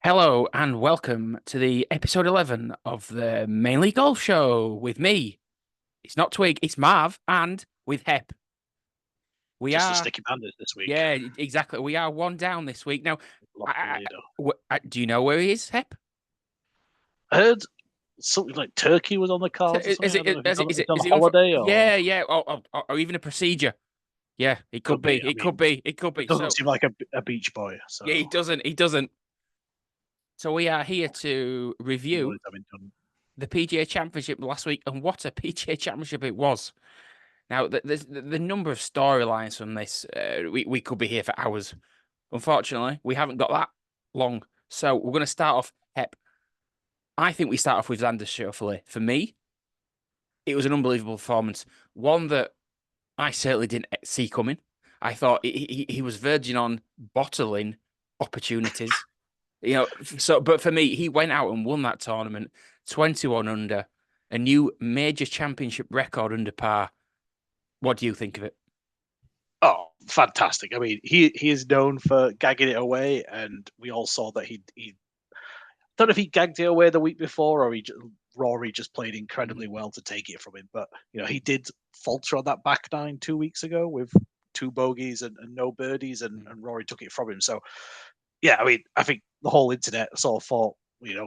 Hello and welcome to the episode 11 of the Mainly Golf Show with me. It's not Twig, it's Marv, and with Hep. We Just a are, sticky bandit this week. yeah, exactly. We are one down this week. Now, Lost the leader. do you know where he is, Hep? I heard something like Turkey was on the cards or something. I don't know if he's on Is it on for, holiday or yeah, yeah, or even a procedure? Yeah, it could could be. be. I It could mean, be. It could it be. doesn't So, seem like a beach boy. yeah, he So doesn't. He doesn't. So, we are here to see what review he's having done. the PGA Championship last week and what a PGA Championship it was. Now, the number of storylines from this, we could be here for hours. Unfortunately, we haven't got that long. So we're going to start off, Hep. I think we start off with Xander Schaufelle. For me, it was an unbelievable performance. One that I certainly didn't see coming. I thought he was verging on bottling opportunities. But for me, he went out and won that tournament, 21 under, a new major championship record under par. What do you think of it? Oh, fantastic! I mean, he is known for gagging it away, and we all saw that he don't know if he gagged it away the week before or Rory just played incredibly well to take it from him. But he did falter on that back nine 2 weeks ago with two bogeys and no birdies, and Rory took it from him. So yeah, I mean, I think the whole internet sort of thought,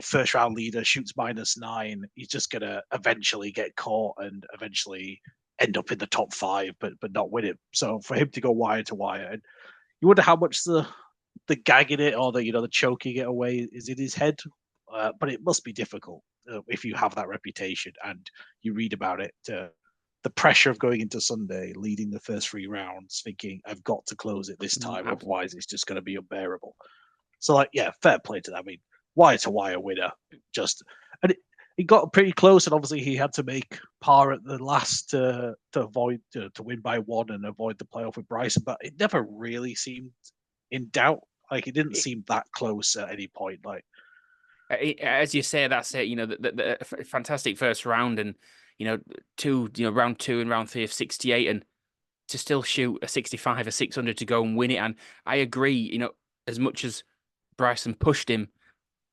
first round leader shoots -9. He's just gonna eventually get caught and eventually end up in the top five, but not win it. So for him to go wire to wire, and you wonder how much the gagging it or the choking it away is in his head. But it must be difficult if you have that reputation and you read about it. The pressure of going into Sunday, leading the first three rounds, thinking I've got to close it this time, otherwise it's just going to be unbearable. So, yeah, fair play to that. I mean, wire to wire winner, he got pretty close, and obviously he had to make par at the last to avoid to win by one and avoid the playoff with Bryson. But it never really seemed in doubt. Like it didn't seem that close at any point. Like As you say, that's it. The fantastic first round, and round two and round three of 68, and to still shoot a 65, a 600 to go and win it. And I agree. As much as Bryson pushed him,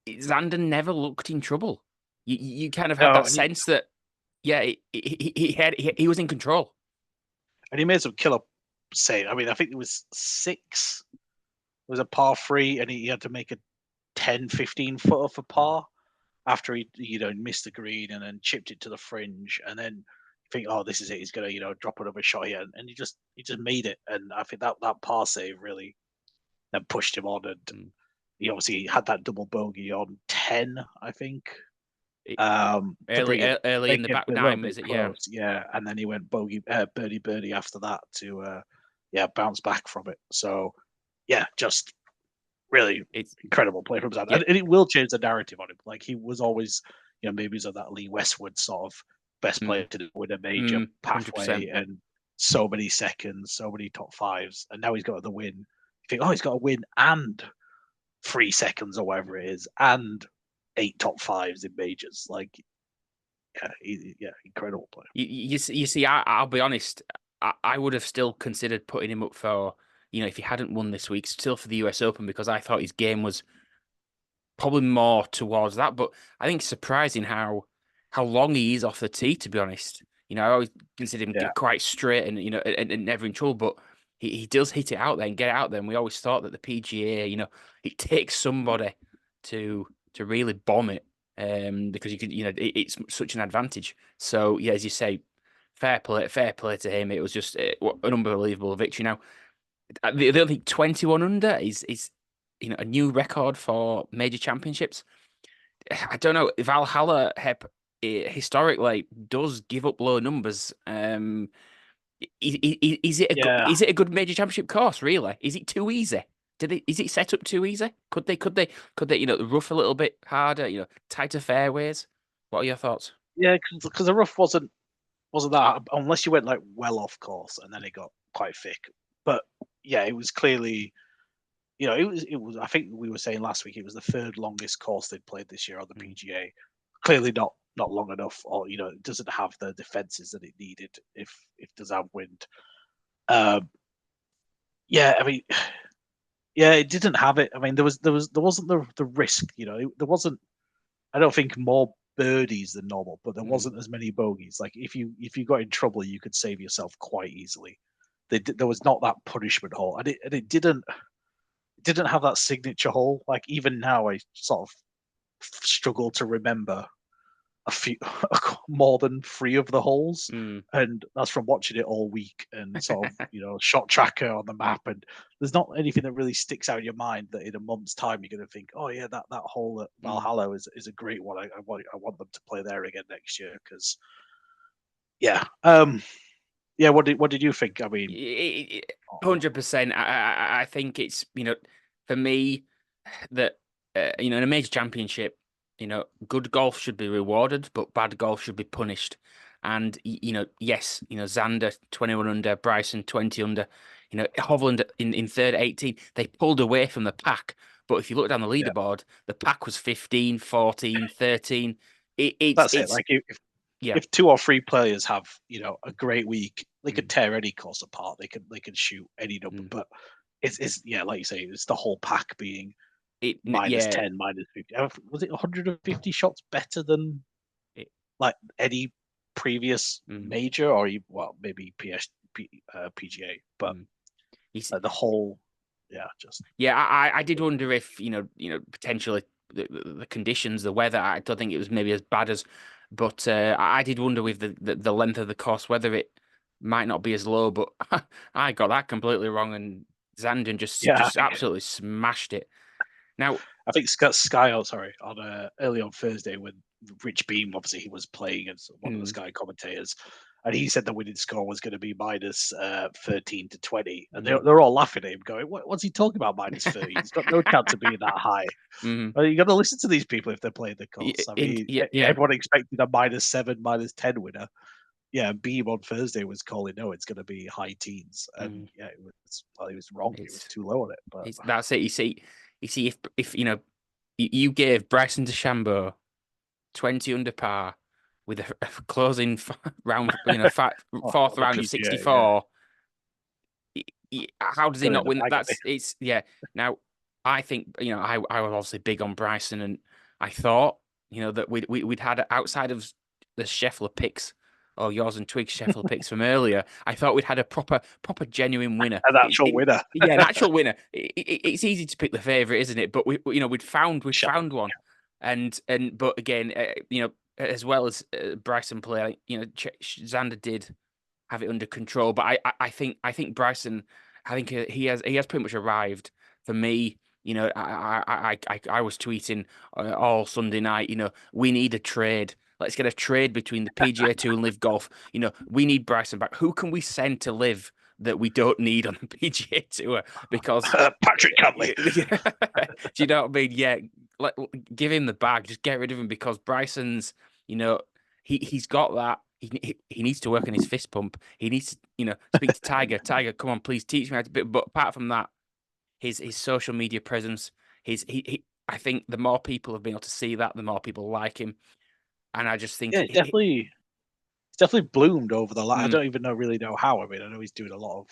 Xander never looked in trouble. You kind of had no, that sense that yeah, he was in control. and he made some killer save. I mean, I think it was six. It was a par three, and he had to make a 10, 15 footer for par after he missed the green and then chipped it to the fringe, and then think, oh, this is it. He's gonna drop another shot here, and he just made it. And I think that par save really then pushed him on, and he obviously had that double bogey on 10, I think. To bring it Early in make the it back a little nine, bit is it? Yeah. close, yeah. And then he went birdie after that to bounce back from it. So yeah, just really It's incredible play from Zan. yeah. And it will change the narrative on him. Like he was always, maybe he's on that Lee Westwood sort of best player to win a major 100%. pathway and so many seconds, so many top fives, and now he's got the win. You think, oh, he's got a win and 3 seconds or whatever it is, and 8 top fives in majors. Like, incredible player. You see, I'll be honest. I would have still considered putting him up for, if he hadn't won this week, still for the US Open because I thought his game was probably more towards that. But I think it's surprising how long he is off the tee. To be honest, I always consider him Yeah. quite straight and and never in trouble. But he does hit it out there and get it out there. And we always thought that the PGA, it takes somebody to really bomb it. Because you could, it's such an advantage. So yeah, as you say, fair play to him. It was just an unbelievable victory. Now, the other thing, 21 under is a new record for major championships. I don't know. Valhalla historically does give up low numbers. Yeah. Is it a good major championship course? Really? Is it too easy? Is it set up too easy? Could they rough a little bit harder? Tighter fairways. What are your thoughts? Yeah, because the rough wasn't that unless you went like well off course and then it got quite thick. But yeah, it was clearly, it was. I think we were saying last week it was the third longest course they'd played this year on the PGA. Clearly not long enough, or it doesn't have the defenses that it needed if it does have wind. Um, yeah, I mean, Yeah, it didn't have it. I mean, there wasn't the risk. There wasn't. I don't think more birdies than normal, but there wasn't as many bogeys. Like if you got in trouble, you could save yourself quite easily. There was not that punishment hole, and it didn't have that signature hole. Like even now, I sort of struggle to remember a few more than 3 of the holes, and that's from watching it all week and sort of shot tracker on the map. And there's not anything that really sticks out in your mind that in a month's time you're going to think, oh yeah, that hole at Valhalla is a great one. I want them to play there again next year because yeah. Yeah, what did you think? I mean, 100%. I think it's for me that in a major championship, good golf should be rewarded, but bad golf should be punished. And yes, Xander 21 under, Bryson 20 under, Hovland in third 18. They pulled away from the pack, but if you look down the leaderboard, the pack was 15, 14, 13. That's it. Like if 2 or 3 players have a great week, they could tear any course apart. They can shoot any number, but it's like you say, it's the whole pack being minus 10, minus 50. Was it 150 shots better than like any previous major, or maybe PGA, but the whole I did wonder if potentially the conditions, the weather. I don't think it was maybe as bad as, but I did wonder with the length of the course whether it might not be as low. But I got that completely wrong, and Xander just absolutely smashed it. Now I think Sky, on early on Thursday when Rich Beam, obviously he was playing as one of the Sky commentators, and he said the winning score was going to be minus 13 to 20, and they're all laughing at him, going, "What's he talking about minus 30? He's got no chance of being that high." Well, you got to listen to these people if they're playing the course. I mean, everyone expected a minus 7, minus 10 winner. Yeah, Beam on Thursday was calling, no, it's going to be high teens, and it was. Well, he was wrong. It was too low on it. But that's it. You see, if you gave Bryson DeChambeau 20 under par with a closing round, fourth round of 64. How does he not win? Now, I think I was obviously big on Bryson, and I thought that we'd had outside of the Scheffler picks or yours and Twig's Scheffler picks from earlier. I thought we'd had a proper genuine winner, an actual winner. Yeah, an actual winner. It's easy to pick the favorite, isn't it? But we'd found one, but again, as well as Bryson play, Xander did have it under control. But I think Bryson, I think he has pretty much arrived for me. I was tweeting all Sunday night. We need a trade. Let's get a trade between the PGA Tour and Live Golf. We need Bryson back. Who can we send to Live that we don't need on the PGA Tour? Because Patrick Cantley. Do you know what I mean? Yeah, give him the bag. Just get rid of him because Bryson's. He's got that. He needs to work on his fist pump. He needs to, speak to Tiger. Tiger, come on, please teach me how to. But apart from that, his social media presence, I think the more people have been able to see that, the more people like him. And I just think it's definitely bloomed over the last. I don't even really know how. I mean, I know he's doing a lot of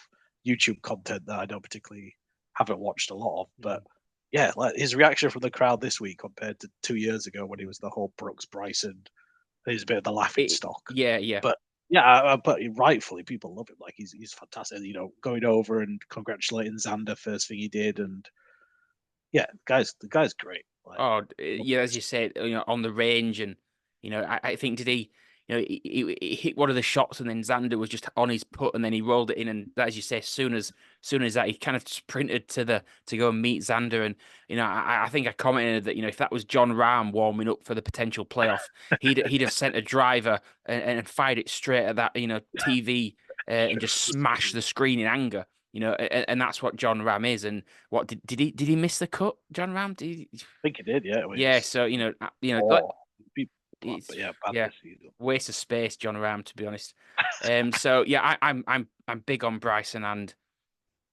YouTube content that I don't particularly haven't watched a lot of, but yeah, like his reaction from the crowd this week compared to 2 years ago when he was the whole Brooks Bryson. He's a bit of the laughing stock. Yeah. But but rightfully people love him. Like he's fantastic. Going over and congratulating Xander first thing he did, and the guy's great. Like, as you said, on the range, and I think did he. He hit one of the shots, and then Xander was just on his putt, and then he rolled it in. And as you say, as soon as that, he kind of sprinted to go and meet Xander. And I think I commented that if that was John Rahm warming up for the potential playoff, he'd have sent a driver and fired it straight at that TV and just smashed the screen in anger. And that's what John Rahm is. And what did he miss the cut, John Rahm? I think he did. Yeah. Yeah. So waste of space, John Rahm, to be honest. So yeah, I'm big on Bryson, and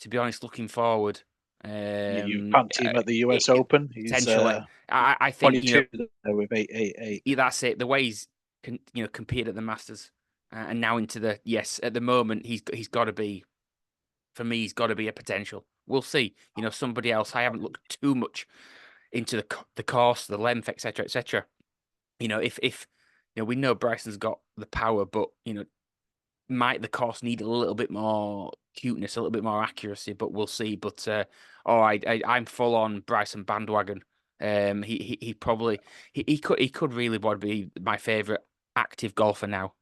to be honest, looking forward. You fancy him at the US Open? He's, potentially, I think with 888. Yeah, that's it. The way he's competed at the Masters and now into the at the moment he's got to be, for me, he's got to be a potential. we'll see. Somebody else. I haven't looked too much into the course, the length, etc., etc. If we know Bryson's got the power, but might the course need a little bit more cuteness, a little bit more accuracy, but we'll see. But I'm full on Bryson bandwagon. He probably he could really be my favorite active golfer now.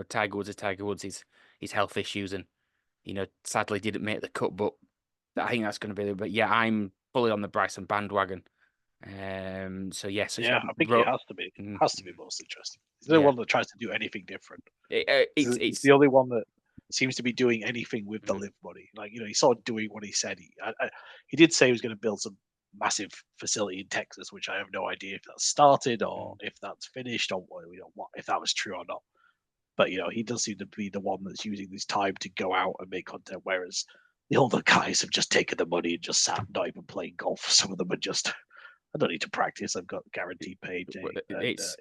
Tiger Woods is Tiger Woods. His health issues and sadly didn't make the cut, but I think that's going to be. But yeah, I'm fully on the Bryson bandwagon. So yes, Yeah, I think he has to be. Has to be most interesting. He's the one that tries to do anything different. It's the only one that seems to be doing anything with the live money. Like he's sort of doing what he said. He did say he was going to build some massive facility in Texas, which I have no idea if that's started or if that's finished or what if that was true or not. But he does seem to be the one that's using this time to go out and make content, whereas the older guys have just taken the money and just sat, not even playing golf. Some of them are just, I don't need to practice. I've got guaranteed payday. It's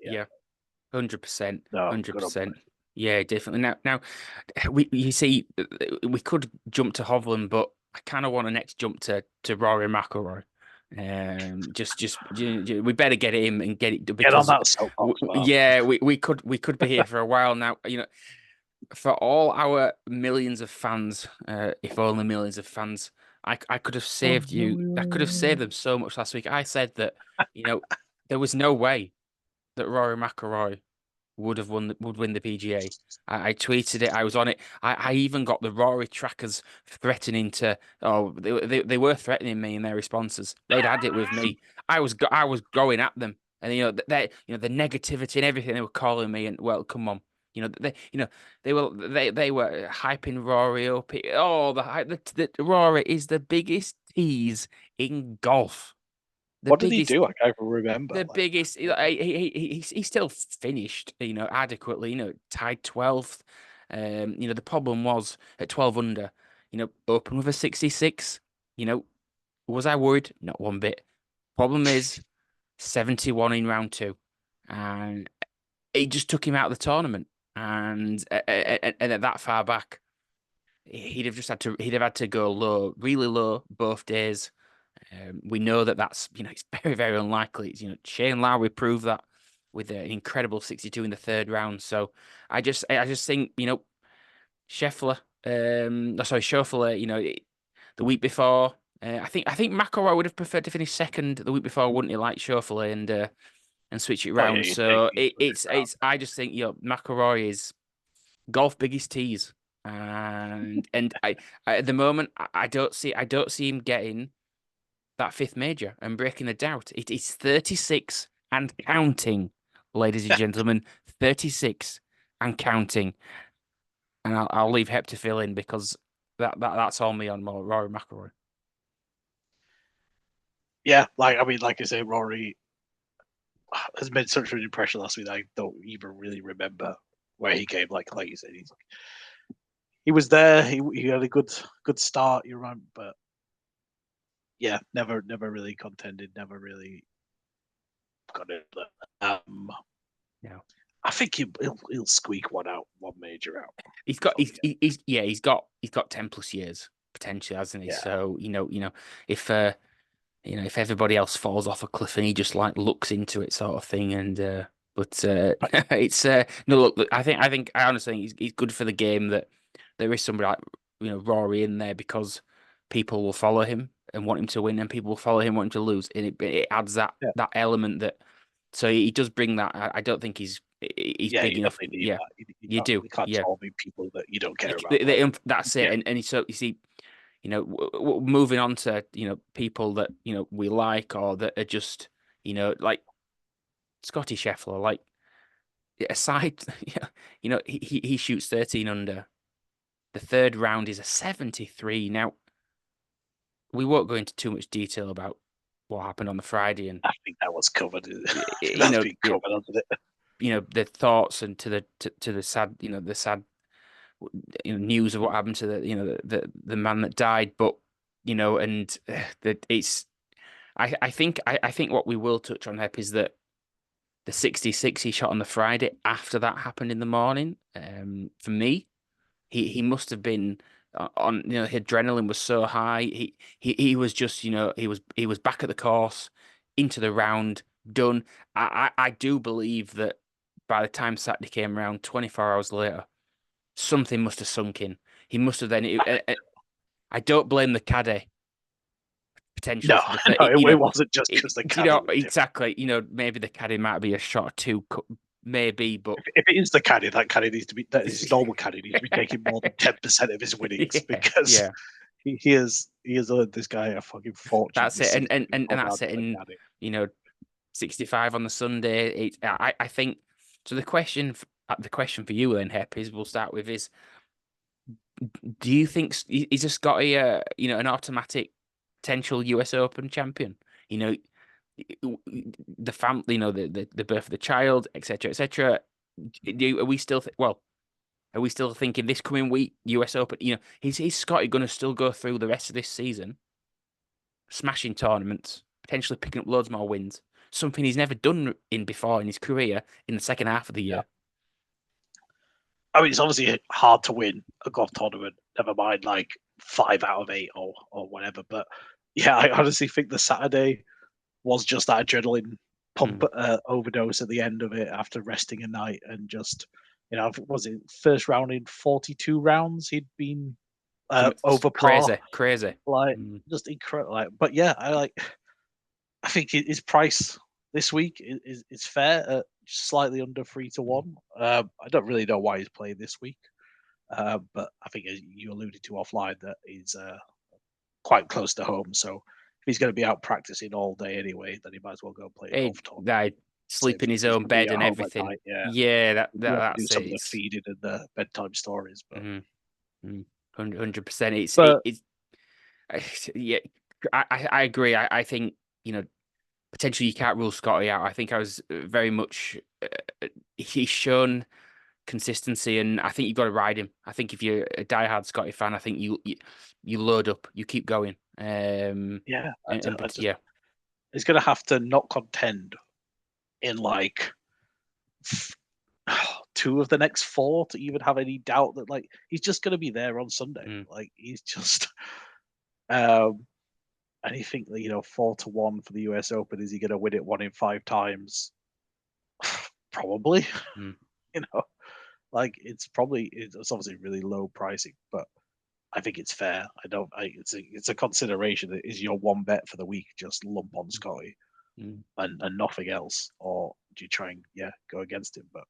100%, No, 100%. Yeah, definitely. Now, you see, we could jump to Hovland, but I kind of want to next jump to Rory McIlroy. We better get him and get it because get on that soapbox. Yeah, we could be here for a while now. For all our millions of fans, if only millions of fans, I could have saved you. I could have saved them so much last week. I said that there was no way that Rory McIlroy would win the PGA. I tweeted it. I was on it. I even got the Rory trackers threatening to. Oh, they were threatening me in their responses. They'd had it with me. I was going at them, and the negativity and everything they were calling me. And well, come on, they were hyping Rory up. Oh, the hype. The Rory is the biggest tease in golf. What did he do? I can't remember. The biggest. He still finished, adequately. Tied 12th. The problem was at 12 under. Open with a 66. Was I worried? Not one bit. Problem is 71 in round 2, and it just took him out of the tournament. And at that far back, he'd have had to go low, really low both days. We know that's it's very, very unlikely. Shane Lowry proved that with an incredible 62 in the third round. So I just think Scheffler, Schauffele, the week before. I think McIlroy would have preferred to finish second the week before, wouldn't he? Like Schauffele and switch it round. So it's I just think McIlroy is golf biggest tease, and I at the moment I don't see him getting that 5th major and breaking the doubt. It is 36 and counting, ladies and gentlemen, 36 and counting. And I'll leave Hep to fill in because that's all me on Rory McIlroy. Yeah, like I say, Rory has made such an impression last week that I don't even really remember where he came. Like you said, he was there. He had a good start. You're right, but yeah, never really contended. Never really got it. Yeah, I think he'll squeak one major out. He's got 10+ years potentially, hasn't he? Yeah. So if everybody else falls off a cliff and he just like looks into it, sort of thing, and it's no look. I honestly think he's good for the game that there is somebody like Rory in there because people will follow him and want him to win, and people will follow him want him to lose, and it adds that element that. So he does bring that. I don't think he's big enough. Yeah, you do. You can't solve people that you don't care about. That's it. And so you see. Moving on to people that we like or that are just like Scottie Scheffler, like aside, he shoots 13 under. The third round is a 73. Now we won't go into too much detail about what happened on the Friday, and I think that was covered. That's been covered, hasn't it? The thoughts and to the sad, the sad. News of what happened to the man that died, but and that it's I think what we will touch on, Hep, is that the 66 he shot on the Friday after that happened in the morning. For me, he must have been on the adrenaline was so high. He was just he was back at the course, into the round, done. I do believe that by the time Saturday came around, 24 hours later, something must have sunk in. He must have then. I don't blame the caddy potentially No, for the no, it wasn't just because the caddy was different. exactly. Maybe the caddy might be a shot or two, maybe, but If it is the caddy, that caddy needs to be that his normal caddy needs to be taking more than 10% of his winnings because yeah. he has earned this guy a fucking fortune That's this it, season. and Gone down that's to it. the And caddy. 65 on the Sunday. I think so. The question for you, and Hep, is we'll start with is: do you think is a Scotty, an automatic potential US Open champion? You know, the family, the birth of the child, etc., etc. Are we still Are we still thinking this coming week US Open? Is Scotty going to still go through the rest of this season, smashing tournaments, potentially picking up loads more wins? Something he's never done in before in his career in the second half of the Yeah. year. I mean, it's obviously hard to win a golf tournament. Never mind, like 5 out of 8 or whatever. But yeah, I honestly think the Saturday was just that adrenaline pump overdose at the end of it after resting a night and just, was it first round in 42 rounds? He'd been over par, Crazy. like just incredible. Like, but yeah, I think his price this week is fair at slightly under 3-1. I don't really know why he's playing this week, but I think as you alluded to offline that he's quite close to home. So if he's going to be out practicing all day anyway, then he might as well go play a golf tournament. Sleep in If his he's own gonna be bed at and home at everything. night, yeah, Yeah, you have to do that's some it. of the feeding and the bedtime stories. But 100%. but Yeah, I agree. I think, potentially you can't rule Scotty out. I think I was very much, he's shown consistency, and I think you've got to ride him. I think if you're a diehard Scotty fan, I think you load up, you keep going. yeah, But yeah, he's going to have to not contend in like 2 of the next 4 to even have any doubt that like he's just going to be there on Sunday. Like he's just, and you think that 4-1 for the US Open, is he going to win it 1 in 5 times? Probably. you know, like it's obviously really low pricing, but I think it's fair. It's a consideration that is your one bet for the week, just lump on Scotty and nothing else, or do you try and go against him? But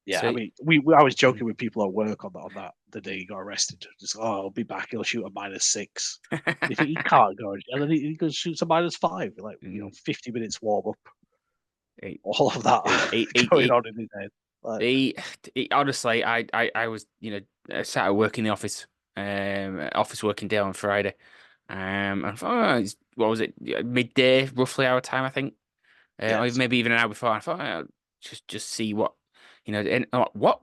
yeah, so I mean, I was joking with people at work on that the day he got arrested. Just I'll be back. He'll shoot a -6. You think he can't go, and then he goes shoots a -5. Like 50 minutes warm up, all of that going on in his head. Like, honestly, I was sat at work in the office, office working day on Friday, and I thought, what was it, midday, roughly our time, I think, or maybe even an hour before. I thought, just see what, and what.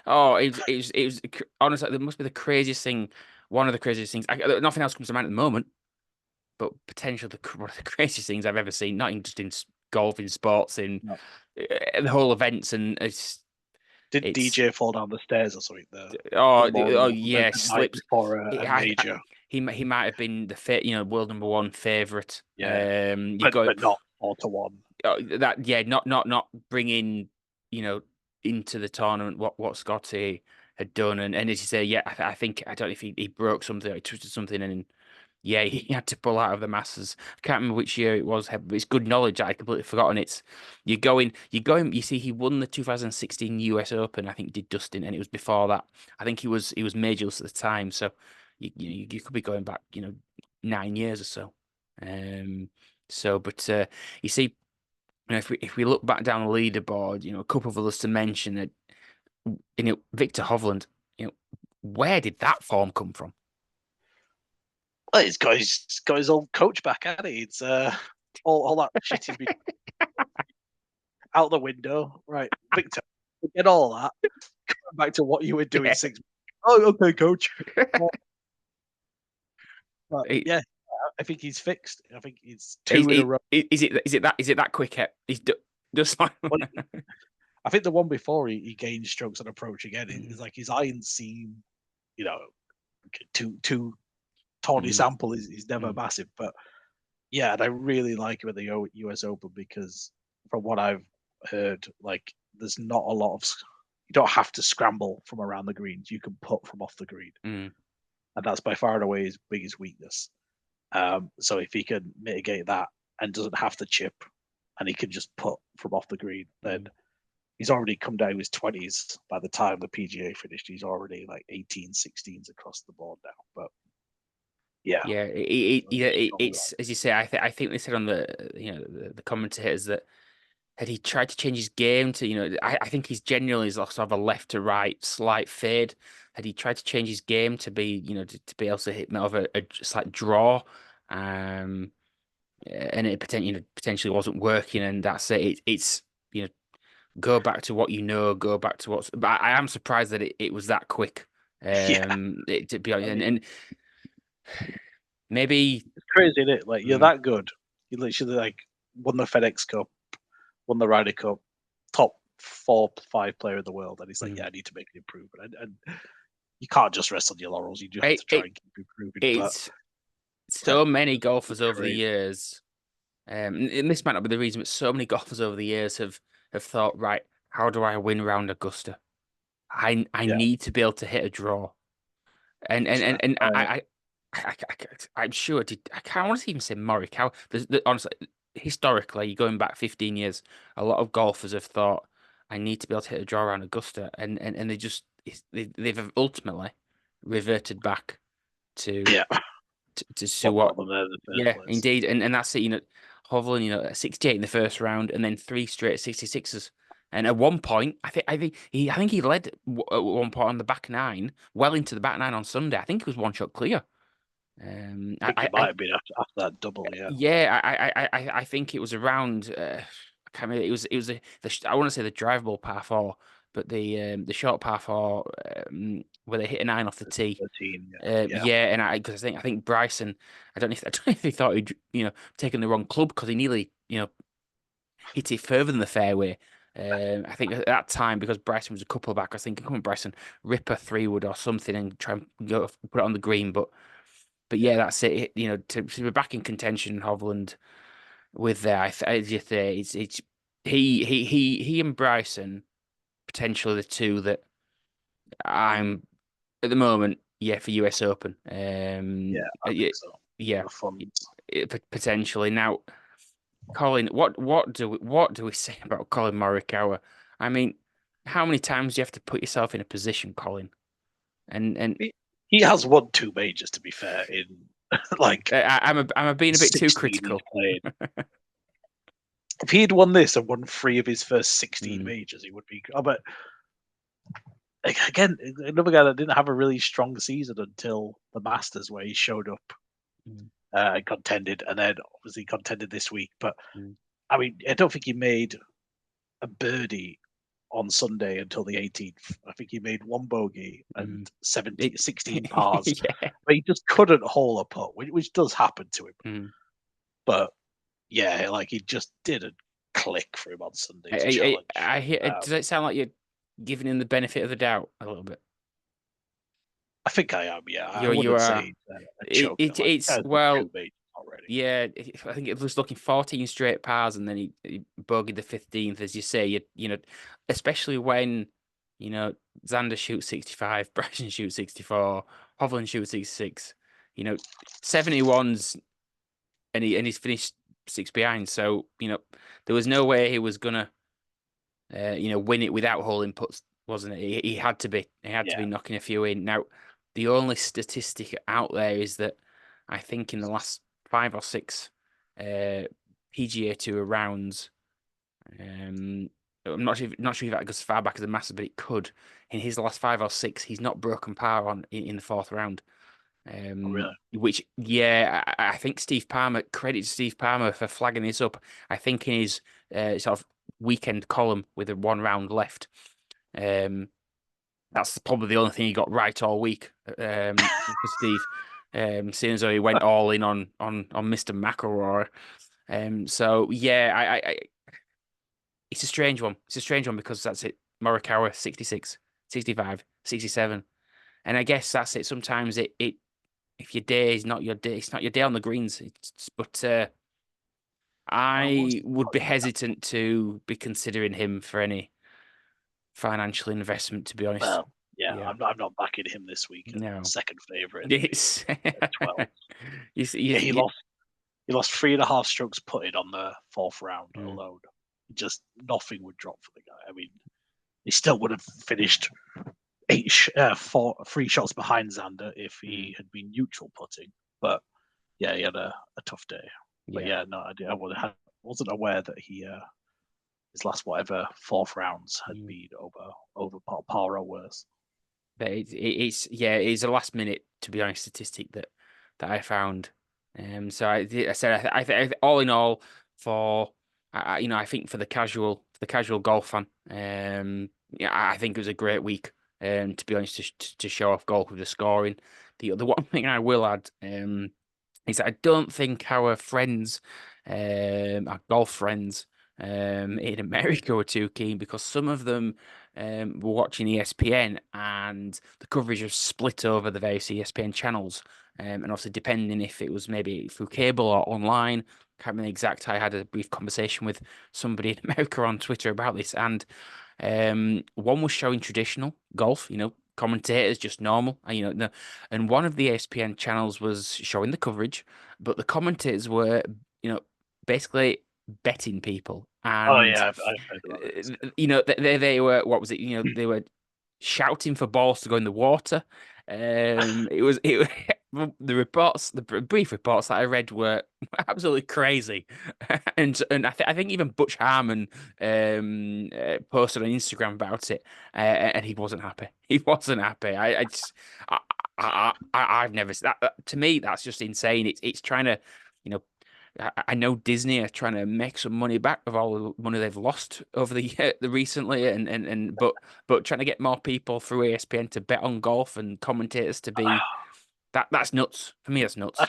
Oh, it was honestly, it must be the craziest thing. One of the craziest things. Nothing else comes to mind at the moment, but potentially one of the craziest things I've ever seen. Not just in golf, in sports, in the whole events, and did it's DJ fall down the stairs or something? Yeah, The night slips. before a major. He might have been the world number one favorite. Yeah, You but not 4-1. Not bringing into the tournament what Scotty had done, and as you say, I think I don't know if he broke something, or he twisted something, and yeah, he had to pull out of the Masters. I can't remember which year it was, but it's good knowledge. I'd completely forgotten. You see, he won the 2016 US Open. I think he did Dustin, and it was before that. I think he was majorless at the time. So you could be going back, 9 years or so. But you see, if we look back down the leaderboard, a couple of others to mention that, Victor Hovland, where did that form come from? Well, he's got his old coach back, hasn't he? It's all that shit he's been out the window. Right, Victor, forget all that. Come back to what you were doing 6 months. Oh, okay, coach. But, yeah, I think he's fixed. I think he's 2 in a row. Is it that quick? He's just like. Well, I think the one before he gained strokes on approach again. It's like his irons seem, two tawny sample is never Mm. massive. But yeah, and I really like him at the US Open because from what I've heard, like there's not a lot of you don't have to scramble from around the greens. You can putt from off the green, and that's by far and away his biggest weakness. So if he can mitigate that and doesn't have to chip, and he can just putt from off the green, then he's already come down his 20s by the time the PGA finished. He's already like 18, 16s across the board now. But yeah, it's as you say. I think they said on the commentators that had he tried to change his game to I think he's genuinely sort of a left to right slight fade. Had he tried to change his game to be to be able to hit more of a slight draw, and it potentially wasn't working, and that's it. It's go back to what go back to what's. But I am surprised that it was that quick. yeah, To be honest, and maybe it's crazy, isn't it? Like you're that good. You literally like won the FedEx Cup, won the Ryder Cup, top 4-5 player in the world, and he's like, yeah, I need to make an improvement, and you can't just rest on your laurels. You just have to try and keep improving. It's so many golfers over the crazy. years. And this might not be the reason, but so many golfers over the years have thought, right, how do I win round Augusta? I need to be able to hit a draw, and 100%. I'm sure I can't want to even say Morikawa. Honestly, historically, you're going back 15 years, a lot of golfers have thought, I need to be able to hit a draw around Augusta, and they just they've ultimately reverted back to yeah, to what what. got them there in the Yeah, first place. indeed, and that's it. Hovland, at 68 in the first round, and then 3 straight 66s. And at one point, I think he led at one point on the back nine, well into the back nine on Sunday. I think he was one shot clear. I think it might have been after that double. Yeah, Yeah, I think it was around. I can't remember. It was I want to say the drivable par four, but the short par four where they hit a nine off the tee. 13. Yeah, Yeah, and because I think Bryson, I don't know if he thought he'd taken the wrong club because he nearly hit it further than the fairway. I think at that time because Bryson was a couple back, I was thinking, come on, Bryson, rip a 3-wood or something and try and put it on the green. But yeah, that's it. To be back in contention, Hovland with there, I just say it's he and Bryson potentially the two that I'm at the moment. Yeah, for US Open. yeah, I Yeah, think so. yeah, The funds. potentially. Now, Colin, what do we say about Colin Morikawa? I mean, how many times do you have to put yourself in a position, Colin? And He has won 2 majors, to be fair, in like I'm being a bit too 16 he's critical. played. If he had won this and won 3 of his first 16 Mm, majors, he would be. Oh, but again, another guy that didn't have a really strong season until the Masters, where he showed up mm, and contended, and then obviously contended this week. But mm, I mean, I don't think he made a birdie on Sunday until the 18th. I think he made 1 bogey and mm. 16 pars, Yeah. but he just couldn't hole a putt, which does happen to him. Mm. But yeah, like he just didn't click for him on Sunday's challenge. I hear. Does it sound like you're giving him the benefit of the doubt a little bit? I think I am. Yeah, I You wouldn't are. say a choker. Like It's guy's won 2 well. majors already. Yeah, I think it was looking 14 straight pars, and then he bogeyed the 15th, as you say. Especially when Xander shoots 65, Bryson shoots 64, Hovland shoots 66. 71s, and he's finished 6 behind. So there was no way he was gonna win it without hole inputs, wasn't it? He had to be. He had to Yeah, be knocking a few in. Now, the only statistic out there is that I think in the last 5 or 6 PGA Tour rounds, I'm not sure if that goes as far back as the Masters, but it could. In his last 5 or 6, he's not broken par in the fourth round. really. Which, yeah, I think Steve Palmer, credit to Steve Palmer for flagging this up. I think in his sort of weekend column with a 1 round left. That's probably the only thing he got right all week for Steve. Seeing as though he went all in on Mr. McIlroy. So yeah, it's a strange one. It's a strange one because that's it. Morikawa 66, 65, 67. And I guess that's it. Sometimes if your day is not your day, it's not your day on the greens. But What's I would be hesitant to be considering him for any financial investment, to be honest. well, yeah, Yeah. I'm not backing him this week. No. Second favorite in the field It's at 12. you see, Yeah, he lost 3.5 strokes putted on the fourth round Mm. alone. Just nothing would drop for the guy. I mean, he still would have finished 3 shots behind Xander if he had been neutral putting. But yeah, he had a tough day. But Yeah. yeah, no, wasn't aware that his last whatever fourth rounds had been over par or worse. But it's a last minute, to be honest, statistic that I found. So I said all in all for I think for the casual golf fan, yeah, I think it was a great week. To be honest, to show off golf with the scoring. The one thing I will add, is that I don't think our friends, our golf friends, in America were too keen because some of them were watching ESPN and the coverage was split over the various ESPN channels. And obviously, depending if it was maybe through cable or online, can't remember the exact. I had a brief conversation with somebody in America on Twitter about this, and one was showing traditional golf, commentators just normal, and one of the ESPN channels was showing the coverage, but the commentators were, basically betting people, Oh and yeah, I've heard about this. they were what was it? They were shouting for balls to go in the water. It was the brief reports that I read were absolutely crazy, and I think even Butch Harmon posted on Instagram about it, and he wasn't happy. He wasn't happy. I've never that to me that's just insane. It's trying to, you know. I know Disney are trying to make some money back of all the money they've lost over the recently, but trying to get more people through ESPN to bet on golf and commentators to be that's nuts for me. That's I nuts.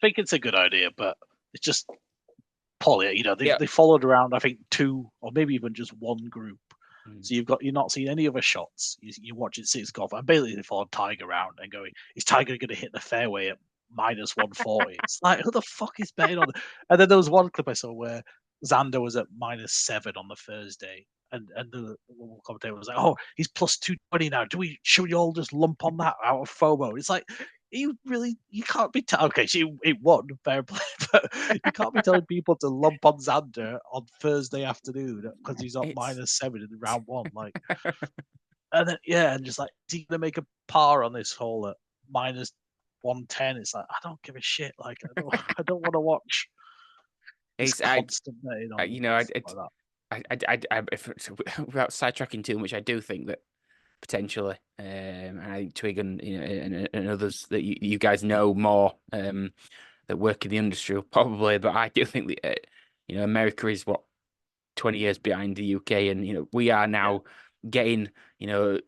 think it's a good idea, but it's just poorly. Yeah. They followed around. I think 2 or maybe even just one group. Mm. So you're not seeing any other shots. You're watching six golf, and basically they followed Tiger around and going, "Is Tiger going to hit the fairway at minus 140?" It's like, who the fuck is betting on it? And then there was one clip I saw where Xander was at -7 on the Thursday, and the commentator was like, "Oh, he's plus 220 now. Should we all just lump on that out of FOMO?" It's like, you can't be okay. It won, fair play, but you can't be telling people to lump on Xander on Thursday afternoon because he's up It's -7 in round one. Like, and then and just like, is he gonna make a par on this hole at -110? It's like, I don't give a shit. Like, I don't want to watch this it's I, constant betting I on you know stuff like that. if, without sidetracking too much, I do think that potentially, and I think Twig and and others that you guys know more, that work in the industry probably, but I do think that America is what 20 years behind the UK, and we are Yeah, now getting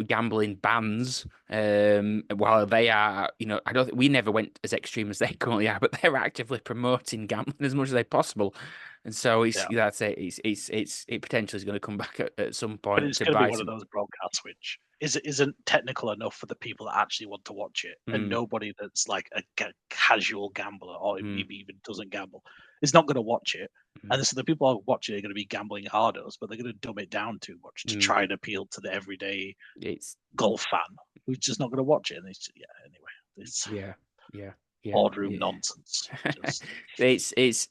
gambling bans, while they are, I don't think we never went as extreme as they currently are, but they're actively promoting gambling as much as they possible, and so yeah. that's it. It potentially is going to come back at some But point it's to going to be buy one of some. those broadcasts which isn't technical enough for the people that actually want to watch it, and Mm, nobody that's like a casual gambler or mm, maybe even doesn't gamble is not going to watch it. mm, And so the people who are watching are going to be gambling hardos, but they're going to dumb it down too much to mm. try and appeal to the everyday It's golf fan who's just not going to watch it. And anyway, it's yeah, yeah, yeah, boardroom yeah. nonsense. Just It's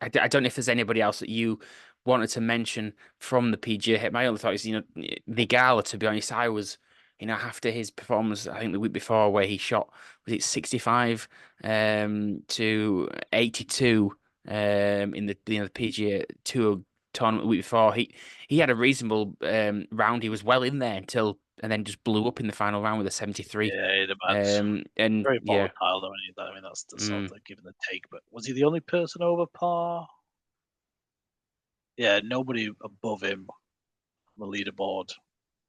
I don't know if there's anybody else that you wanted to mention from the PGA. My only thought is the gala. To be honest, I was after his performance, I think the week before where he shot, was it 65 to 82 in the PGA Tour tournament the week before. He had a reasonable round. He was well in there until and then just blew up in the final round with a 73. the man's And very yeah. volatile, though. I mean, that's the sort Mm. of give and the take. But was he the only person over par? Yeah, nobody above him on the leaderboard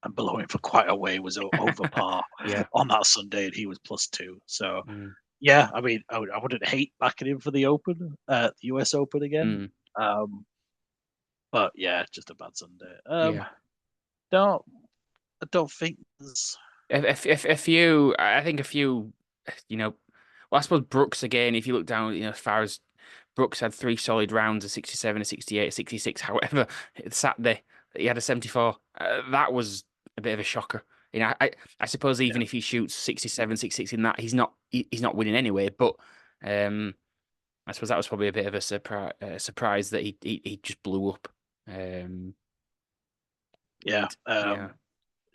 and below him for quite a way was over par Yeah. on that Sunday, and he was +2. So Mm. yeah, I mean, I wouldn't hate backing him for the Open, the US Open again. Mm. But yeah, just a bad Sunday. Yeah. Don't I don't think there's. A few, I think a few, you know, well, I suppose Brooks again, if you look down, as far as Brooks had three solid rounds of 67, a 68, a 66, however, Saturday he had a 74. That was a bit of a shocker. I suppose Yeah, even if he shoots 67, 66 in that, he's not winning anyway, but um I suppose that was probably a bit of a surprise that he just blew up. yeah. And yeah.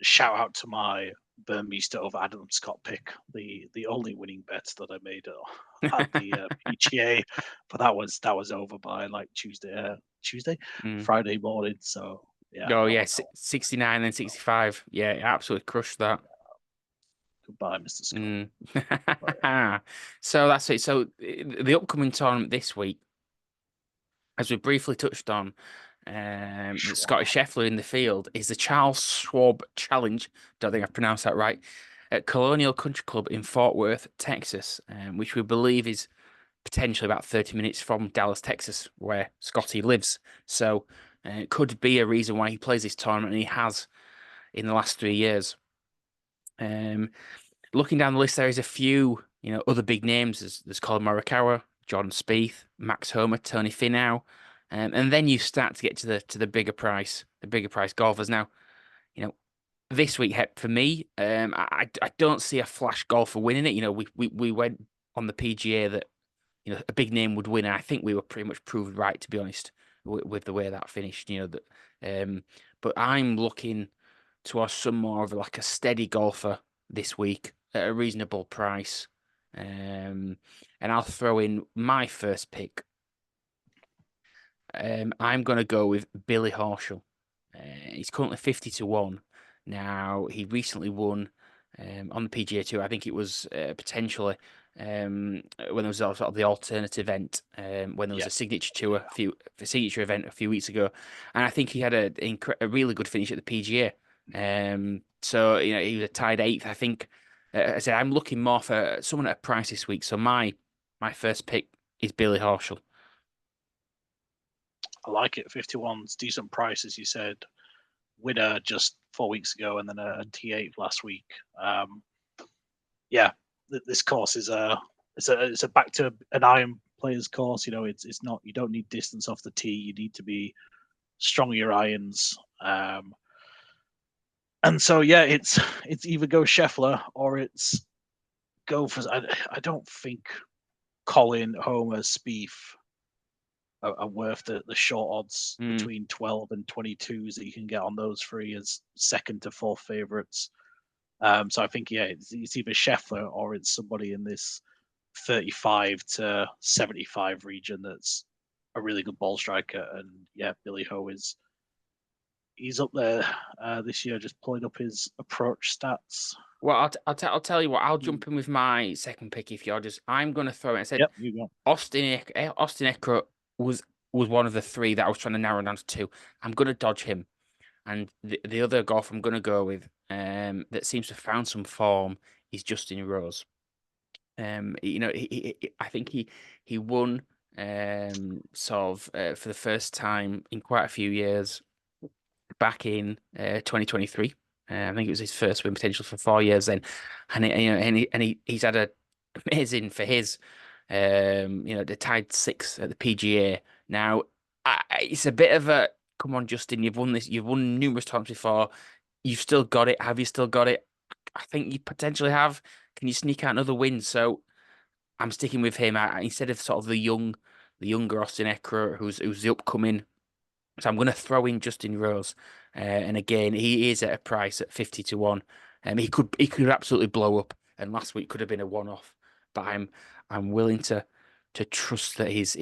Shout out to my Burmester over Adam Scott pick, the only winning bet that I made at the PGA, but that was over by like Mm. Friday morning. So yeah, Oh that yeah, was all. 69 and 65. Yeah, absolutely crushed that. Goodbye, Mr. Scott. Mm. But So that's it. So the upcoming tournament this week, as we briefly touched on, that Scottie Schwab. Scheffler in the field is the Charles Schwab Challenge. Don't think I've pronounced that right. At Colonial Country Club in Fort Worth, Texas, which we believe is potentially about 30 minutes from Dallas, Texas, where Scotty lives. So it could be a reason why he plays this tournament, and he has in the last 3 years. Um, Looking down the list, there is a few, other big names. There's Colin Morikawa, Jordan Spieth, Max Homa, Tony Finau, and then you start to get to the bigger price golfers. Now, you know, this week for me, I don't see a flash golfer winning it. We went on the PGA that a big name would win, and I think we were pretty much proved right, to be honest, with the way that finished. But I'm looking towards some more of like a steady golfer this week at a reasonable price. And I'll throw in my first pick. I'm going to go with Billy Horschel. He's currently 50-1. Now, he recently won on the PGA Tour. I think it was potentially when there was sort of the alternate event, when there was Yeah, a signature tour, a signature event a few weeks ago. And I think he had a really good finish at the PGA. So, he was a tied eighth. I think, I said, I'm looking more for someone at a price this week. So my first pick is Billy Horschel. I like it. 51's decent price, as you said. Winner just 4 weeks ago, and then a T8 last week. Yeah, this course is it's a back to an iron player's course. It's not, you don't need distance off the tee. You need to be strong with your irons. And so yeah, it's either go Scheffler or it's go for. I don't think Colin, Homer, Spieth are worth the short odds Mm. between 12 and 22s that you can get on those three as second to fourth favorites. So I think, yeah, it's either Scheffler or it's somebody in this 35 to 75 region that's a really good ball striker. And yeah, Billy Ho he's up there this year, just pulling up his approach stats. Well, I'll tell you what. I'll Hmm. jump in with my second pick if you're just. I'm going to throw it. I said Yep, you go. Austin Eckler was one of the three that I was trying to narrow down to two. I'm going to dodge him, and the other golf I'm going to go with, that seems to have found some form, is Justin Rose. I think he won sort of for the first time in quite a few years back in 2023. I think it was his first win potential for 4 years then, he's had a amazing for his, the tied six at the PGA. Now, it's a bit of a come on, Justin, you've won this, you've won numerous times before, you've still got it. Have you still got it? I think you potentially have. Can you sneak out another win? So I'm sticking with him instead of sort of the younger Austin Eckler, who's the upcoming. So I'm going to throw in Justin Rose, and again, he is at a price at 50-1. He could absolutely blow up, and last week could have been a one-off. But I'm willing to trust that he's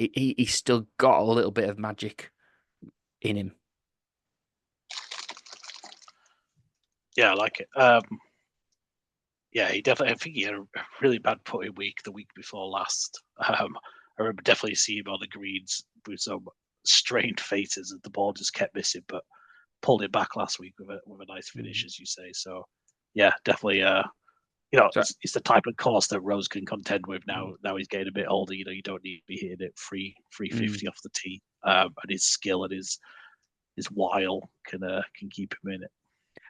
still got a little bit of magic in him. Yeah, I like it. Yeah, he definitely. I think he had a really bad putting week the week before last. I remember definitely seeing him on the greens with some strained faces, and the ball just kept missing. But pulled it back last week with a nice finish, Mhm. as you say. So yeah, definitely. So It's the type of course that Rose can contend with now. Now he's getting a bit older. You don't need to be hitting it 350 off the tee. And his skill and his wile can keep him in it.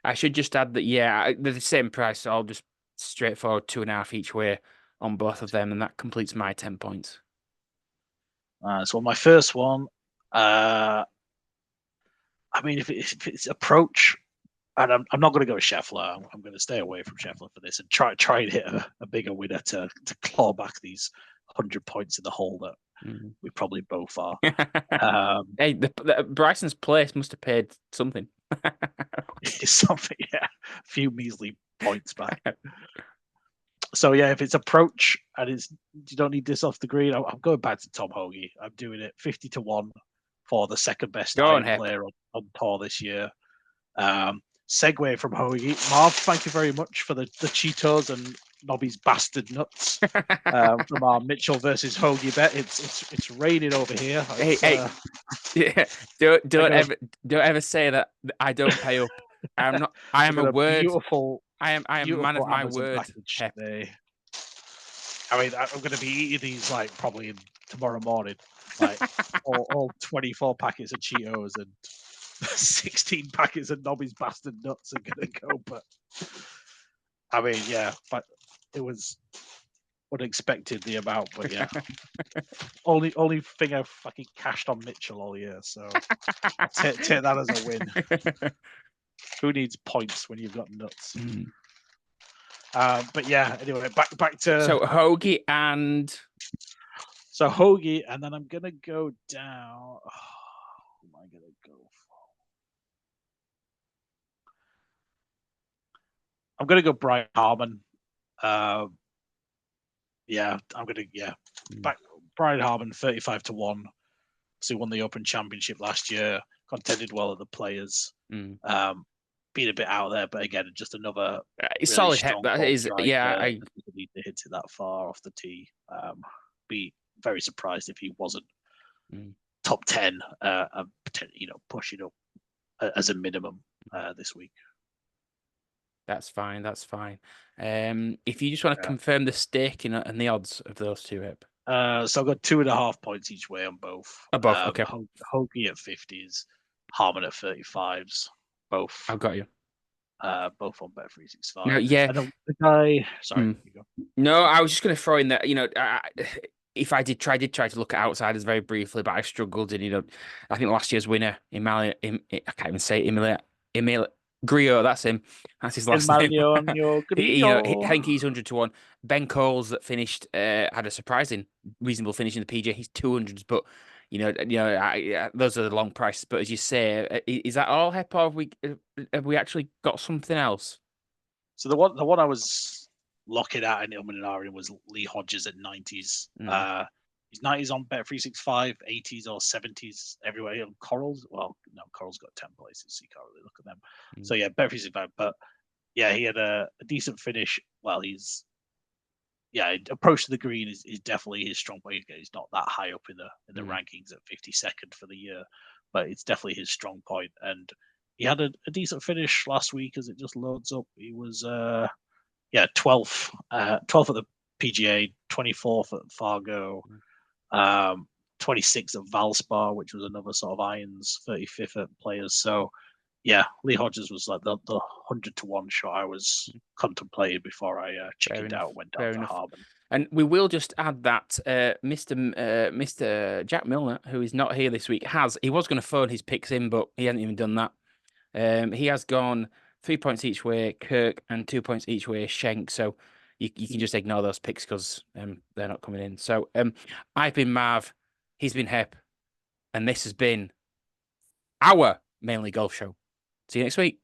I should just add that, yeah, they're the same price, so I'll just straightforward 2.5 each way on both of them, and that completes my 10 points. So my first one, I mean, if it's approach, and I'm not going to go with Scheffler. I'm going to stay away from Scheffler for this and try and hit a bigger winner to claw back these 100 points in the hole that we probably both are. Hey, Bryson's place must have paid something. Something, yeah, a few measly points back. So yeah, if it's approach and you don't need this off the green, I'm going back to Tom Hoge. I'm doing it 50-1 for the second best iron player on tour this year. Segue from Hoge. Marv, thank you very much for the Cheetos and Nobby's bastard nuts from our Mitchell versus Hoge bet. It's raining over here. Hey, yeah, don't ever say that I don't pay up. I'm not. I am a word. Beautiful. I am a man of my Amazon word. Hep. I mean, I'm going to be eating these like probably tomorrow morning, like all 24 packets of Cheetos and 16 packets of Nobby's bastard nuts are going to go. But I mean, yeah, but it was unexpected the amount. But yeah, only thing I've fucking cashed on Mitchell all year, so take that as a win. Who needs points when you've got nuts? But yeah, anyway, back to so Hoge and Hoge, and then I'm gonna go down. Who am I gonna go for? I'm gonna go Brian Harman. Yeah, I'm gonna back Brian Harman 35-1. So he won the Open Championship last year, contended well at the Players. Been a bit out there, but again, just another really solid strong that is, yeah. I need to hit it that far off the tee. Be very surprised if he wasn't top 10, pushing up as a minimum this week. That's fine. That's fine. If you just want to confirm the stake and the odds of those two, Hip. So I've got 2.5 points each way on both. Both, okay. Hoge at 50s, Harman at 35s. Both. I've got you. Both on Bet365. No, yeah. And the guy. Sorry. No, I was just going to throw in that. If I did try to look at outsiders very briefly, but I struggled. And I think last year's winner, I can't even say Emil Grillo. That's him. That's his last name. I think he's 100-1. Ben Coles that finished had a surprising reasonable finish in the PGA. He's 200s, but those are the long prices. But as you say, is that all, Hep, or have we actually got something else? So the one I was looking at in Illuminarium was Lee Hodges at 90s. He's 90s on Bet365, 80s or 70s everywhere. On Corals, well, no, Corals got 10 places, so you can't really look at them. So yeah, Bet365, but yeah, he had a decent finish. Well, approach to the green is definitely his strong point. He's not that high up in the rankings at 52nd for the year, but it's definitely his strong point. And he had a decent finish last week as it just loads up. He was 12th at the PGA, 24th at Fargo, 26th at Valspar, which was another sort of irons, 35th at Players. So yeah, Lee Hodges was like the 100-1 shot I was contemplating before I chickened out, went down to Harman. And we will just add that Mr. Jack Milner, who is not here this week, he was going to phone his picks in, but he hasn't even done that. He has gone 3 points each way, Kirk, and 2 points each way, Schenk. So you can just ignore those picks because they're not coming in. So I've been Marv, he's been Hep, and this has been our Mainly Golf Show. See you next week.